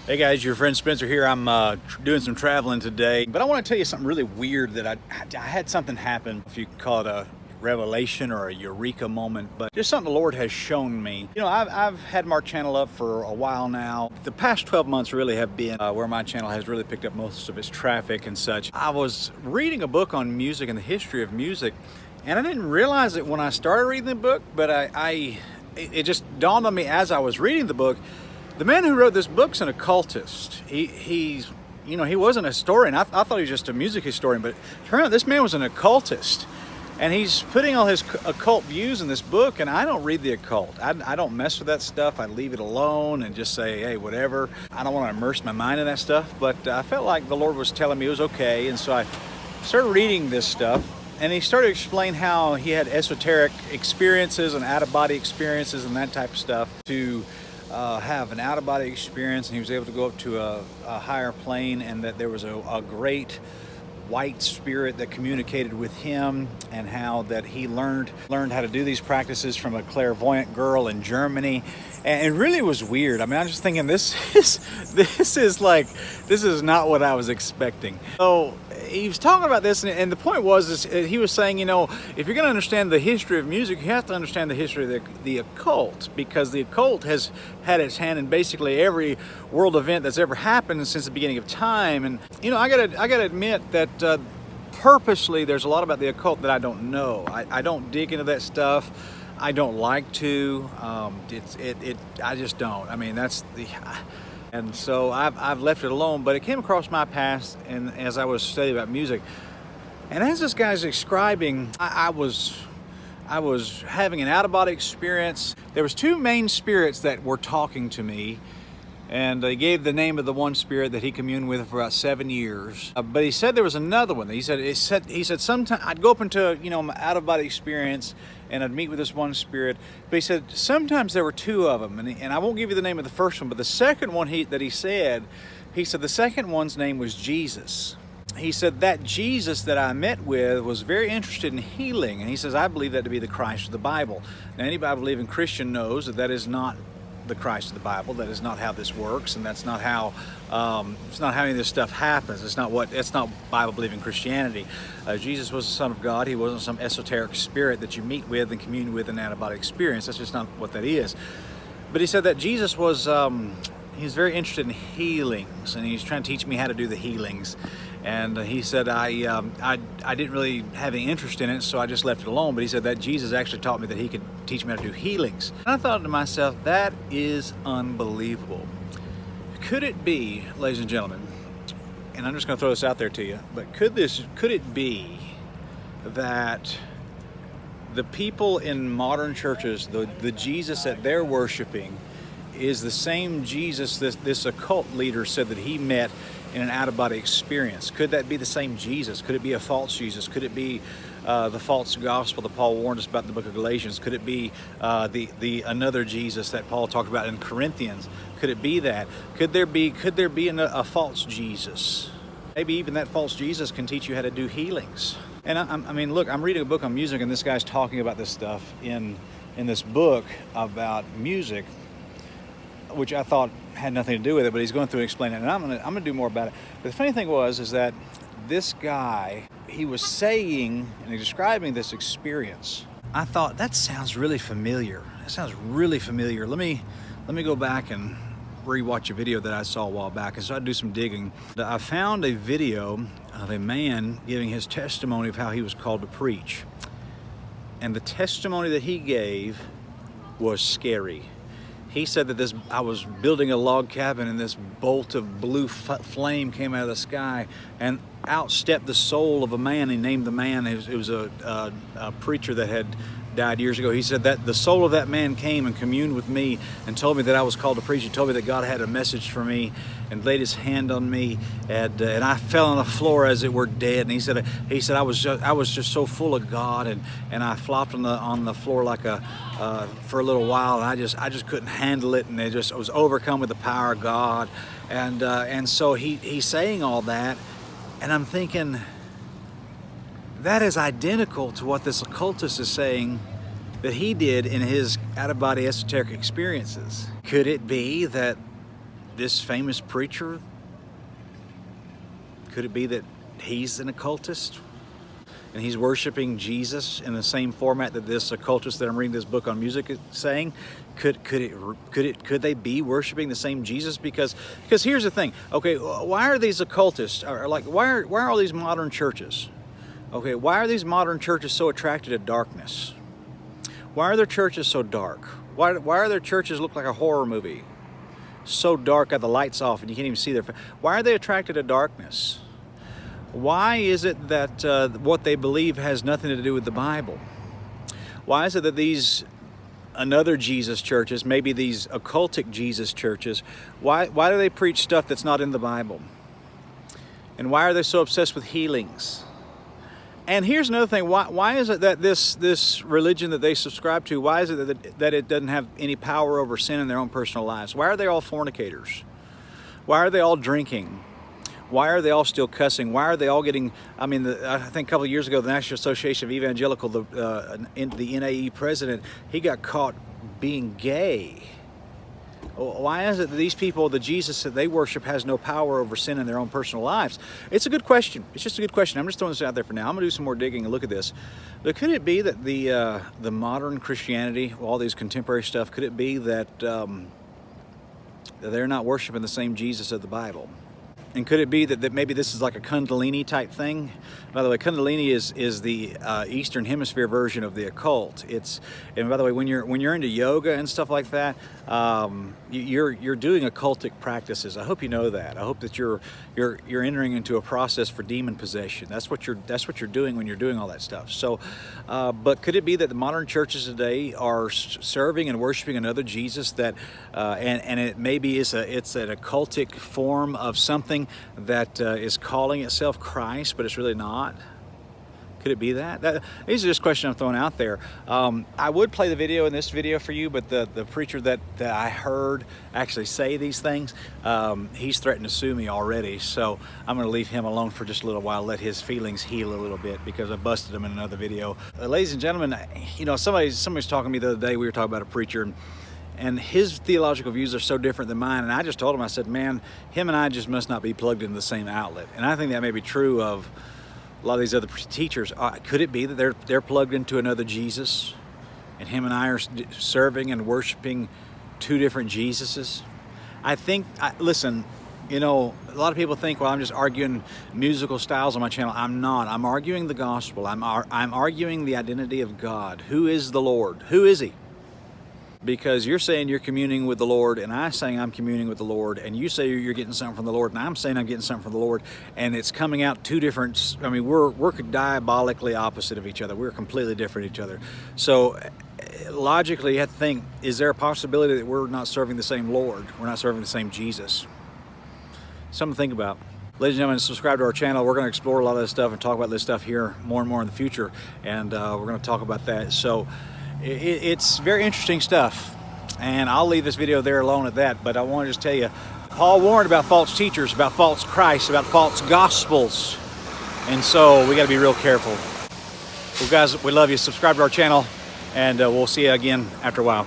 Hey guys, your friend Spencer here. I'm doing some traveling today, but I want to tell you something really weird that I had something happen, if you call it a revelation or a eureka moment, but just something the Lord has shown me. You know, I've had my channel up for a while now. The past 12 months really have been where my channel has really picked up most of its traffic and such. I was reading a book on music and the history of music, and I didn't realize it when I started reading the book, but it just dawned on me as I was reading the book. The man who wrote this book's an occultist. He wasn't a historian. I thought he was just a music historian, but it turned out this man was an occultist. And he's putting all his occult views in this book, and I don't read the occult. I don't mess with that stuff. I leave it alone and just say, hey, whatever. I don't want to immerse my mind in that stuff, but I felt like the Lord was telling me it was okay, and so I started reading this stuff. And he started to explain how he had esoteric experiences and out-of-body experiences and that type of stuff to have an out-of-body experience, and he was able to go up to a higher plane, and that there was a great white spirit that communicated with him, and how that he learned how to do these practices from a clairvoyant girl in Germany. And it really was weird. I mean, I'm just thinking this is not what I was expecting. So he was talking about this, and the point was he was saying, you know, if you're going to understand the history of music, you have to understand the history of the occult, because the occult has had its hand in basically every world event that's ever happened since the beginning of time. And you know, I gotta admit that purposely there's a lot about the occult that I don't know. I don't dig into that stuff. I don't like to. I just don't. I mean, and so I've left it alone. But it came across my path, and as I was studying about music, and as this guy's describing, I was having an out-of-body experience. There was two main spirits that were talking to me, and he gave the name of the one spirit that he communed with for about 7 years. But he said there was another one. He said sometime I'd go up into, you know, my out-of-body experience, and I'd meet with this one spirit. But he said sometimes there were two of them, and I won't give you the name of the first one, but the second one he said the second one's name was Jesus. He said that Jesus that I met with was very interested in healing, and he says, I believe that to be the Christ of the Bible. Now, anybody believing Christian knows that that is not the Christ of the Bible. That is not how this works, and that's not how it's not how any of this stuff happens. It's not Bible-believing Christianity. Jesus was the Son of God. He wasn't some esoteric spirit that you meet with and commune with in an out-of-body experience. That's just not what that is. But he said that Jesus was he's very interested in healings, and he's trying to teach me how to do the healings. And he said I didn't really have any interest in it, so I just left it alone. But he said that Jesus actually taught me that he could teach me how to do healings. And I thought to myself, that is unbelievable. Could it be, ladies and gentlemen, and I'm just going to throw this out there to you, but could it be that the people in modern churches, the Jesus that they're worshiping, is the same Jesus this occult leader said that he met in an out-of-body experience? Could that be the same Jesus? Could it be a false Jesus? Could it be the false gospel that Paul warned us about in the book of Galatians? Could it be the another Jesus that Paul talked about in Corinthians? Could it be that? Could there be a false Jesus? Maybe even that false Jesus can teach you how to do healings. And I mean, look, I'm reading a book on music, and this guy's talking about this stuff in this book about music, which I thought had nothing to do with it, but he's going through and explaining it, and I'm gonna do more about it. But the funny thing is that this guy, he was saying and describing this experience. I thought, that sounds really familiar. That sounds really familiar. Let me go back and rewatch a video that I saw a while back, and so I do some digging. I found a video of a man giving his testimony of how he was called to preach, and the testimony that he gave was scary. He said that I was building a log cabin, and this bolt of blue flame came out of the sky and outstepped the soul of a man. He named the man. It was a preacher that had died years ago. He said that the soul of that man came and communed with me and told me that I was called to preach. He told me that God had a message for me and laid his hand on me, and I fell on the floor as it were dead. And he said I was just so full of God, and I flopped on the floor like for a little while, and I just couldn't handle it, and I was overcome with the power of God. And so he's saying all that, and I'm thinking, that is identical to what this occultist is saying that he did in his out-of-body esoteric experiences. Could it be that this famous preacher, could it be that he's an occultist? And he's worshiping Jesus in the same format that this occultist that I'm reading this book on music is saying? Could they be worshiping the same Jesus? Because here's the thing. Okay, why are these occultists, or like why are all these modern churches? Okay, why are these modern churches so attracted to darkness? Why are their churches so dark? Why are their churches look like a horror movie? So dark, got the lights off, and you can't even see their face. Why are they attracted to darkness? Why is it that what they believe has nothing to do with the Bible? Why is it that these another Jesus churches, maybe these occultic Jesus churches, why do they preach stuff that's not in the Bible? And why are they so obsessed with healings? And here's another thing. Why is it that this religion that they subscribe to, why is it that it doesn't have any power over sin in their own personal lives? Why are they all fornicators? Why are they all drinking? Why are they all still cussing? Why are they all getting, I mean, I think a couple of years ago, the National Association of Evangelical, the NAE president, he got caught being gay. Why is it that these people, the Jesus that they worship, has no power over sin in their own personal lives? It's a good question. It's just a good question. I'm just throwing this out there for now. I'm going to do some more digging and look at this. But could it be that the modern Christianity, all these contemporary stuff, could it be that they're not worshiping the same Jesus of the Bible? And could it be that maybe this is like a Kundalini type thing? By the way, Kundalini is the Eastern Hemisphere version of the occult. And by the way, when you're into yoga and stuff like that, you're doing occultic practices. I hope you know that. I hope that you're entering into a process for demon possession. That's what you're doing when you're doing all that stuff. So, but could it be that the modern churches today are serving and worshiping another Jesus that, and it maybe it's an occultic form of something that is calling itself Christ, but it's really not? Could it be that? These are just questions I'm throwing out there. I would play the video in this video for you, but the preacher that I heard actually say these things, he's threatened to sue me already, so I'm going to leave him alone for just a little while, let his feelings heal a little bit, because I busted him in another video. Ladies and gentlemen, you know, somebody was talking to me the other day. We were talking about a preacher, and his theological views are so different than mine. And I just told him, I said, man, him and I just must not be plugged into the same outlet. And I think that may be true of a lot of these other teachers. Could it be that they're plugged into another Jesus, and him and I are serving and worshiping two different Jesuses? I think, listen, you know, a lot of people think, well, I'm just arguing musical styles on my channel. I'm not. I'm arguing the gospel. I'm arguing the identity of God. Who is the Lord? Who is he? Because you're saying you're communing with the Lord, and I'm saying I'm communing with the Lord, and you say you're getting something from the Lord, and I'm saying I'm getting something from the Lord, and it's coming out two different, I mean, we're diabolically opposite of each other. We're completely different each other. So logically, you have to think, is there a possibility that we're not serving the same Lord? We're not serving the same Jesus? Something to think about. Ladies and gentlemen, subscribe to our channel. We're going to explore a lot of this stuff and talk about this stuff here more and more in the future, and we're going to talk about that. So it's very interesting stuff, and I'll leave this video there alone at that. But I want to just tell you, Paul warned about false teachers, about false Christ, about false gospels, and so we got to be real careful. Well, guys, we love you. Subscribe to our channel, and we'll see you again after a while.